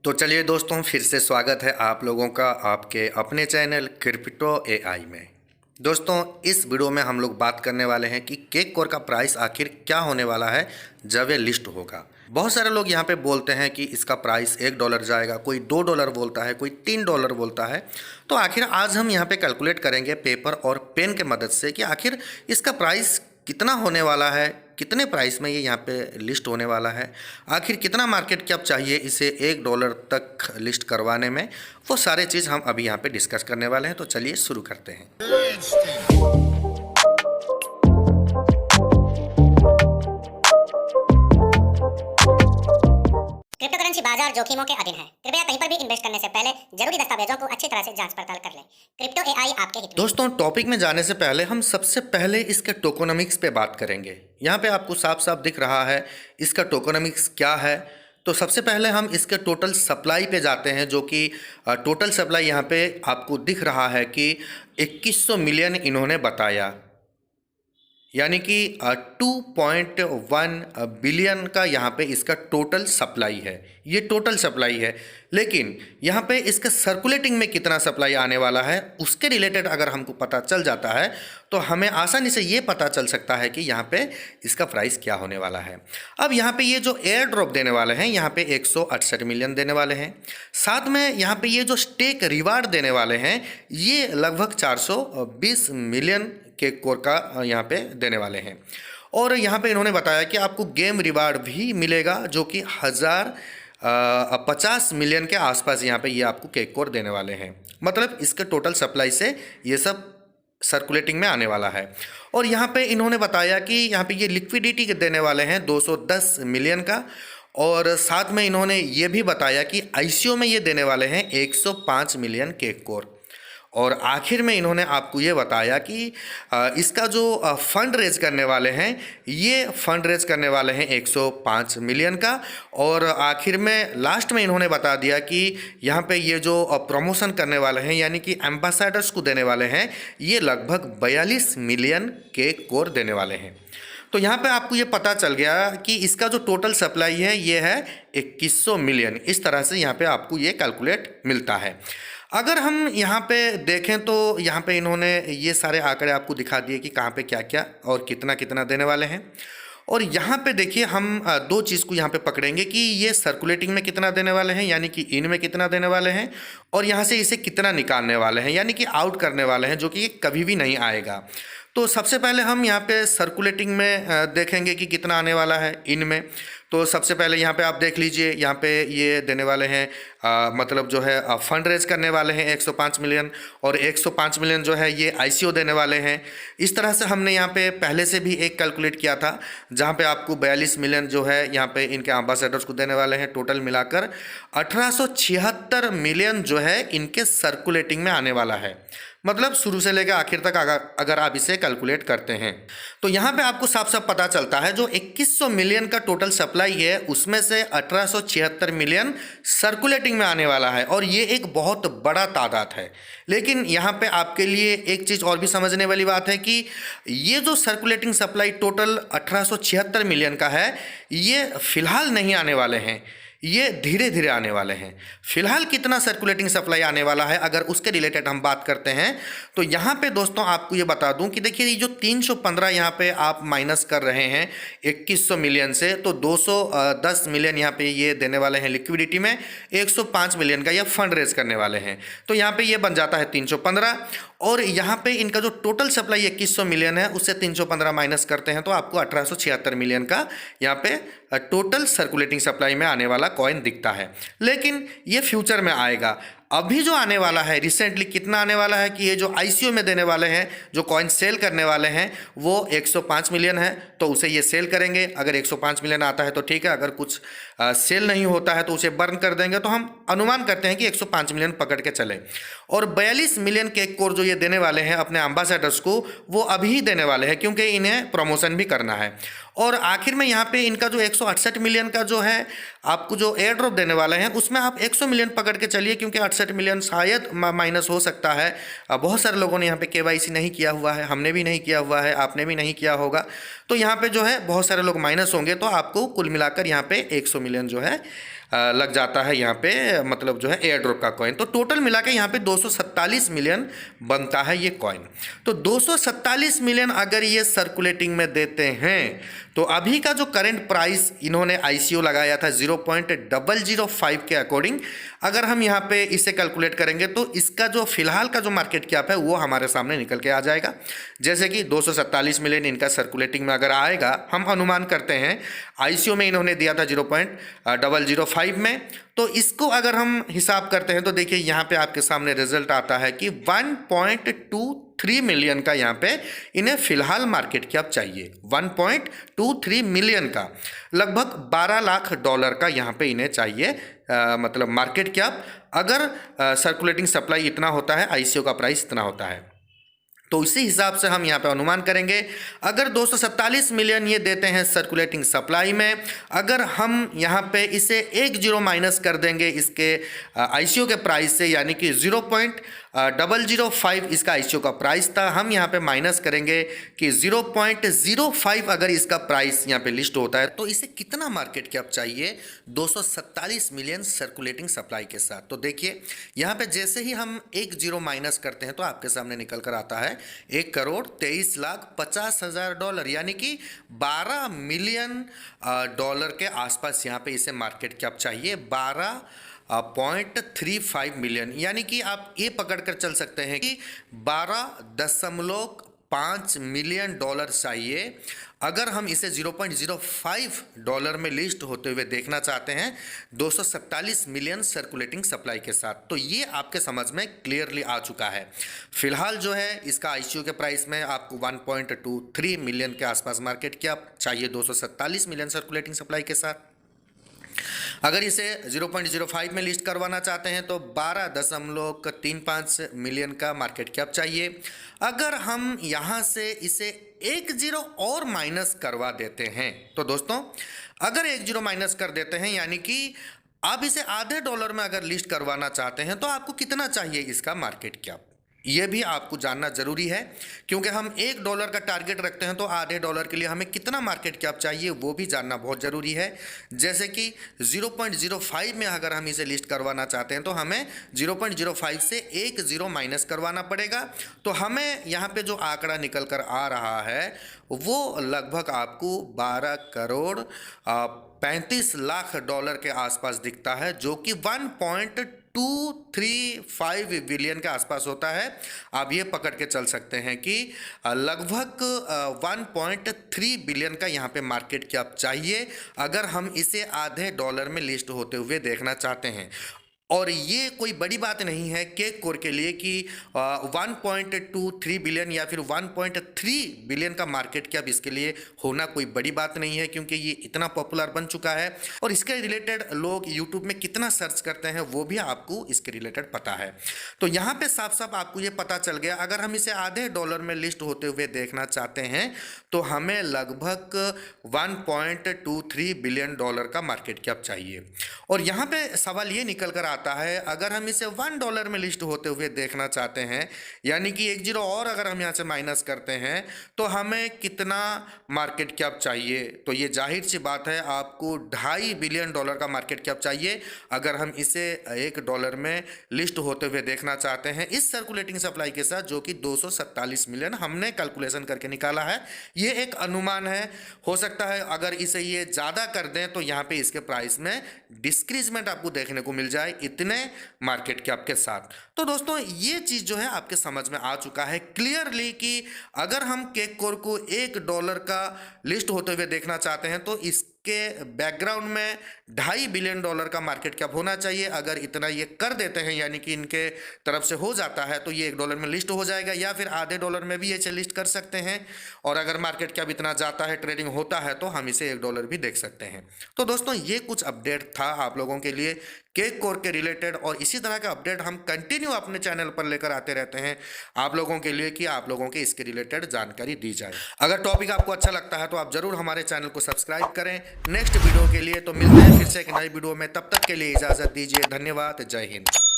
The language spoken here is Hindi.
तो चलिए दोस्तों, फिर से स्वागत है आप लोगों का आपके अपने चैनल क्रिप्टो एआई में। दोस्तों, इस वीडियो में हम लोग बात करने वाले हैं कि केक कोर का प्राइस आखिर क्या होने वाला है जब ये लिस्ट होगा। बहुत सारे लोग यहाँ पे बोलते हैं कि इसका प्राइस $1 जाएगा, कोई $2 बोलता है, कोई $3 बोलता है। तो आखिर आज हम यहाँ पे कैलकुलेट करेंगे पेपर और पेन के मदद से कि आखिर इसका प्राइस कितना होने वाला है, कितने प्राइस में ये यहाँ पे लिस्ट होने वाला है, आखिर कितना मार्केट कैप चाहिए इसे $1 तक लिस्ट करवाने में। वो सारे चीज़ हम अभी यहाँ पे डिस्कस करने वाले हैं। तो चलिए शुरू करते हैं। क्रिप्टो करेंसी बाजार जोखिमों के अधीन है। कृपया कहीं पर भी इन्वेस्ट करने से पहले जरूरी दस्तावेजों को अच्छी तरह से जांच पड़ताल कर लें। क्रिप्टो एआई आपके हित में। दोस्तों, टॉपिक में जाने से पहले हम सबसे पहले इसके टोकोनॉमिक्स पे बात करेंगे। यहाँ पे आपको साफ साफ दिख रहा है इसका टोकोनॉमिक्स क्या है। तो सबसे पहले हम इसके टोटल सप्लाई पे जाते हैं, जो कि टोटल सप्लाई यहाँ पे आपको दिख रहा है कि 2100 मिलियन इन्होंने बताया, यानी कि 2.1 बिलियन का यहाँ पे इसका टोटल सप्लाई है। ये टोटल सप्लाई है, लेकिन यहाँ पे इसका सर्कुलेटिंग में कितना सप्लाई आने वाला है उसके रिलेटेड अगर हमको पता चल जाता है तो हमें आसानी से ये पता चल सकता है कि यहाँ पे इसका प्राइस क्या होने वाला है। अब यहाँ पे ये जो एयर ड्रॉप देने वाले हैं, यहाँ पे 168 मिलियन देने वाले हैं। साथ में यहाँ पे ये जो स्टेक रिवार्ड देने वाले हैं, ये लगभग 420 मिलियन केक कोर का यहाँ पे देने वाले हैं। और यहाँ पे इन्होंने बताया कि आपको गेम रिवार्ड भी मिलेगा, जो कि 50 मिलियन के आसपास यहाँ पे ये आपको केक कोर देने वाले हैं। मतलब इसके टोटल सप्लाई से ये सब सर्कुलेटिंग में आने वाला है। और यहाँ पे इन्होंने बताया कि यहाँ पे ये लिक्विडिटी देने वाले हैं 210 मिलियन का। और साथ में इन्होंने ये भी बताया कि आईसीओ में ये देने वाले हैं 105 मिलियन केक कोर। और आखिर में इन्होंने आपको ये बताया कि इसका जो फंड रेज करने वाले हैं, ये फंड रेज करने वाले हैं 105 मिलियन का। और आखिर में लास्ट में इन्होंने बता दिया कि यहाँ पे ये जो प्रमोशन करने वाले हैं, यानी कि एम्बेसडर्स को देने वाले हैं, ये लगभग 42 मिलियन के कोर देने वाले हैं। तो यहाँ पे आपको ये पता चल गया कि इसका जो टोटल सप्लाई है ये है 2100 मिलियन। इस तरह से यहाँ पे आपको ये कैलकुलेट मिलता है। अगर हम यहाँ पे देखें तो यहाँ पे इन्होंने ये सारे आंकड़े आपको दिखा दिए कि कहाँ पे क्या क्या और कितना कितना देने वाले हैं। और यहाँ पे देखिए, हम दो चीज़ को यहाँ पे पकड़ेंगे कि ये सर्कुलेटिंग में कितना देने वाले हैं, यानी कि इन में कितना देने वाले हैं, और यहाँ से इसे कितना निकालने वाले हैं, यानी कि आउट करने वाले हैं, जो कि कभी भी नहीं आएगा। तो सबसे पहले हम यहाँ पे सर्कुलेटिंग में देखेंगे कि कितना आने वाला है इन में। तो सबसे पहले यहाँ पे आप देख लीजिए, यहाँ पे ये देने वाले हैं मतलब जो है फंड रेज करने वाले हैं 105 मिलियन, और 105 मिलियन जो है ये आईसीओ देने वाले हैं। इस तरह से हमने यहाँ पे पहले से भी एक कैलकुलेट किया था, जहाँ पे आपको 42 मिलियन जो है यहाँ पे इनके एम्बेसडर्स को देने वाले हैं। टोटल मिलाकर 1876 मिलियन जो है इनके सर्कुलेटिंग में आने वाला है। मतलब शुरू से लेकर आखिर तक अगर आप इसे कैलकुलेट करते हैं तो यहाँ पे आपको साफ साफ पता चलता है जो 2100 मिलियन का टोटल सप्लाई है, उसमें से 1876 मिलियन सर्कुलेटिंग में आने वाला है। और ये एक बहुत बड़ा तादाद है। लेकिन यहाँ पे आपके लिए एक चीज़ और भी समझने वाली बात है कि ये जो सर्कुलेटिंग सप्लाई टोटल 1876 मिलियन का है, ये फिलहाल नहीं आने वाले हैं, ये धीरे धीरे आने वाले हैं। फिलहाल कितना सर्कुलेटिंग सप्लाई आने वाला है, अगर उसके रिलेटेड हम बात करते हैं तो यहाँ पे दोस्तों आपको ये बता दूं कि देखिए, ये जो 315 यहाँ पे आप माइनस कर रहे हैं 2100 मिलियन से, तो 210 मिलियन यहाँ पे ये देने वाले हैं लिक्विडिटी में, 105 मिलियन का ये फंड रेज करने वाले हैं। तो यहाँ पे ये बन जाता है 315। और यहाँ पे इनका जो टोटल सप्लाई 2100 मिलियन है, उससे 315 माइनस करते हैं तो आपको 1876 मिलियन का यहाँ पे टोटल सर्कुलेटिंग सप्लाई में आने वाला कॉइन दिखता है। लेकिन ये फ्यूचर में आएगा। अभी जो आने वाला है रिसेंटली कितना आने वाला है कि ये जो आईसीओ में देने वाले हैं, जो कॉइन सेल करने वाले हैं, वो 105 मिलियन है। तो उसे ये सेल करेंगे। अगर 105 मिलियन आता है तो ठीक है, अगर कुछ सेल नहीं होता है तो उसे बर्न कर देंगे। तो हम अनुमान करते हैं कि 105 मिलियन पकड़ के चले। और 42 मिलियन केक कोर जो ये देने वाले हैं अपने एम्बेसडर्स को, वो अभी ही देने वाले हैं, क्योंकि इन्हें प्रमोशन भी करना है। और आखिर में यहाँ पे इनका जो 168 मिलियन का जो है आपको जो एयर ड्रॉप देने वाले हैं, उसमें आप 100 मिलियन पकड़ के चलिए, क्योंकि 68 मिलियन शायद माइनस हो सकता है। बहुत सारे लोगों ने यहाँ पे केवाईसी नहीं किया हुआ है, हमने भी नहीं किया हुआ है, आपने भी नहीं किया होगा। तो यहाँ पे जो है बहुत सारे लोग माइनस होंगे, तो आपको कुल मिलाकर यहाँ पे 100 मिलियन जो है लग जाता है यहाँ पे, मतलब जो है एयर ड्रॉप का कॉइन। तो टोटल मिला के यहाँ पे 247 मिलियन बनता है ये कॉइन। तो 247 मिलियन अगर ये सर्कुलेटिंग में देते हैं तो अभी का जो करंट प्राइस इन्होंने ICO लगाया था 0.005 के अकॉर्डिंग, अगर हम यहाँ पे इसे कैलकुलेट करेंगे तो इसका जो फिलहाल का जो मार्केट कैप है वो हमारे सामने निकल के आ जाएगा। जैसे कि 247 मिलियन इनका सर्कुलेटिंग में अगर आएगा, हम अनुमान करते हैं ICO में इन्होंने दिया था 0.005 में, तो इसको अगर हम हिसाब करते हैं तो देखिए यहाँ पे आपके सामने रिजल्ट आता है कि 1.23 मिलियन का यहाँ पे इन्हें फिलहाल मार्केट कैप चाहिए। 1.23 मिलियन का, लगभग 12 लाख डॉलर का यहाँ पे इन्हें चाहिए, मतलब मार्केट कैप। अगर सर्कुलेटिंग सप्लाई इतना होता है, ICO का प्राइस इतना होता है, तो इसी हिसाब से हम यहाँ पे अनुमान करेंगे। अगर 247 मिलियन ये देते हैं सर्कुलेटिंग सप्लाई में, अगर हम यहाँ पे इसे 10 माइनस कर देंगे इसके ICO के प्राइस से, यानी कि 0.005 इसका ICO का प्राइस था, हम यहाँ पे माइनस करेंगे कि 0.05 अगर इसका प्राइस यहाँ पे लिस्ट होता है तो इसे कितना मार्केट कैप चाहिए 247 मिलियन सर्कुलेटिंग सप्लाई के साथ। तो देखिए यहाँ पे जैसे ही हम 10 माइनस करते हैं तो आपके सामने निकल कर आता है 1,23,50,000 डॉलर, यानी कि 12 मिलियन डॉलर के आसपास यहाँ पे इसे मार्केट कैप चाहिए। 12.35 मिलियन, यानी कि आप ये पकड़ कर चल सकते हैं कि 12.5 मिलियन डॉलर चाहिए अगर हम इसे 0.05 डॉलर में लिस्ट होते हुए देखना चाहते हैं 247 मिलियन सर्कुलेटिंग सप्लाई के साथ। तो ये आपके समझ में क्लियरली आ चुका है। फिलहाल जो है इसका ICO के प्राइस में आपको 1.23 मिलियन के आसपास मार्केट कैप चाहिए 247 मिलियन सर्कुलेटिंग सप्लाई के साथ। अगर इसे 0.05 में लिस्ट करवाना चाहते हैं तो 12.35 मिलियन का मार्केट कैप चाहिए। अगर हम यहाँ से इसे 10 और माइनस करवा देते हैं तो दोस्तों, अगर 10 माइनस कर देते हैं, यानी कि आप इसे आधे डॉलर में अगर लिस्ट करवाना चाहते हैं तो आपको कितना चाहिए इसका मार्केट कैप, ये भी आपको जानना जरूरी है। क्योंकि हम $1 का टारगेट रखते हैं तो आधे डॉलर के लिए हमें कितना मार्केट कैप चाहिए वो भी जानना बहुत ज़रूरी है। जैसे कि 0.05 में अगर हम इसे लिस्ट करवाना चाहते हैं तो हमें 0.05 से 10 माइनस करवाना पड़ेगा। तो हमें यहाँ पे जो आंकड़ा निकल कर आ रहा है वो लगभग आपको 12 करोड़ 35 लाख डॉलर के आसपास दिखता है, जो कि 1.235 बिलियन के आसपास होता है। आप ये पकड़ के चल सकते हैं कि लगभग 1.3 बिलियन का यहाँ पे मार्केट कैप चाहिए अगर हम इसे आधे डॉलर में लिस्ट होते हुए देखना चाहते हैं। और ये कोई बड़ी बात नहीं है केक कोर के लिए कि 1.23 बिलियन या फिर 1.3 बिलियन का मार्केट कैप इसके लिए होना कोई बड़ी बात नहीं है, क्योंकि ये इतना पॉपुलर बन चुका है और इसके रिलेटेड लोग यूट्यूब में कितना सर्च करते हैं वो भी आपको इसके रिलेटेड पता है। तो यहाँ पे साफ साफ आपको ये पता चल गया, अगर हम इसे आधे डॉलर में लिस्ट होते हुए देखना चाहते हैं तो हमें लगभग 1.23 बिलियन डॉलर का मार्केट कैप चाहिए। और यहाँ पे सवाल ये निकल कर आता है, अगर हम इसे $1 में लिस्ट होते हुए देखना चाहते हैं, यानी कि 10 और अगर हम यहाँ से माइनस करते हैं तो हमें कितना मार्केट कैप चाहिए। तो ये जाहिर सी बात है आपको $2.5 बिलियन का मार्केट कैप चाहिए अगर हम इसे $1 में लिस्ट होते हुए देखना चाहते हैं इस सर्कुलेटिंग सप्लाई के साथ, जो कि 247 मिलियन हमने कैलकुलेशन करके निकाला है। ये एक अनुमान है, हो सकता है अगर इसे ये ज़्यादा कर दें तो यहाँ पे इसके प्राइस में डिस्क्रीजमेंट आपको देखने को मिल जाए इतने मार्केट कैप के साथ। तो दोस्तों ये चीज़ जो है आपके समझ में आ चुका है क्लियरली कि अगर हम केक कोर को $1 का लिस्ट होते हुए देखना चाहते हैं तो इसके बैकग्राउंड में $2.5 बिलियन का मार्केट कैप होना चाहिए। अगर इतना ये कर देते हैं, यानी कि इनके तरफ से हो जाता है, तो ये $1 में लिस्ट हो जाएगा, या फिर आधे डॉलर में भी ये लिस्ट कर सकते हैं। और अगर मार्केट कैप इतना जाता है, ट्रेडिंग होता है, तो हम इसे $1 भी देख सकते हैं। तो दोस्तों ये कुछ अपडेट था आप लोगों के लिए केक कोर के रिलेटेड, और इसी तरह का अपडेट हम कंटिन्यू अपने चैनल पर लेकर आते रहते हैं आप लोगों के लिए कि आप लोगों के इसके रिलेटेड जानकारी दी जाए। अगर टॉपिक आपको अच्छा लगता है तो आप जरूर हमारे चैनल को सब्सक्राइब करें नेक्स्ट वीडियो के लिए। तो मिलते हैं फिर से एक नई वीडियो में, तब तक के लिए इजाज़त दीजिए। धन्यवाद, जय हिंद।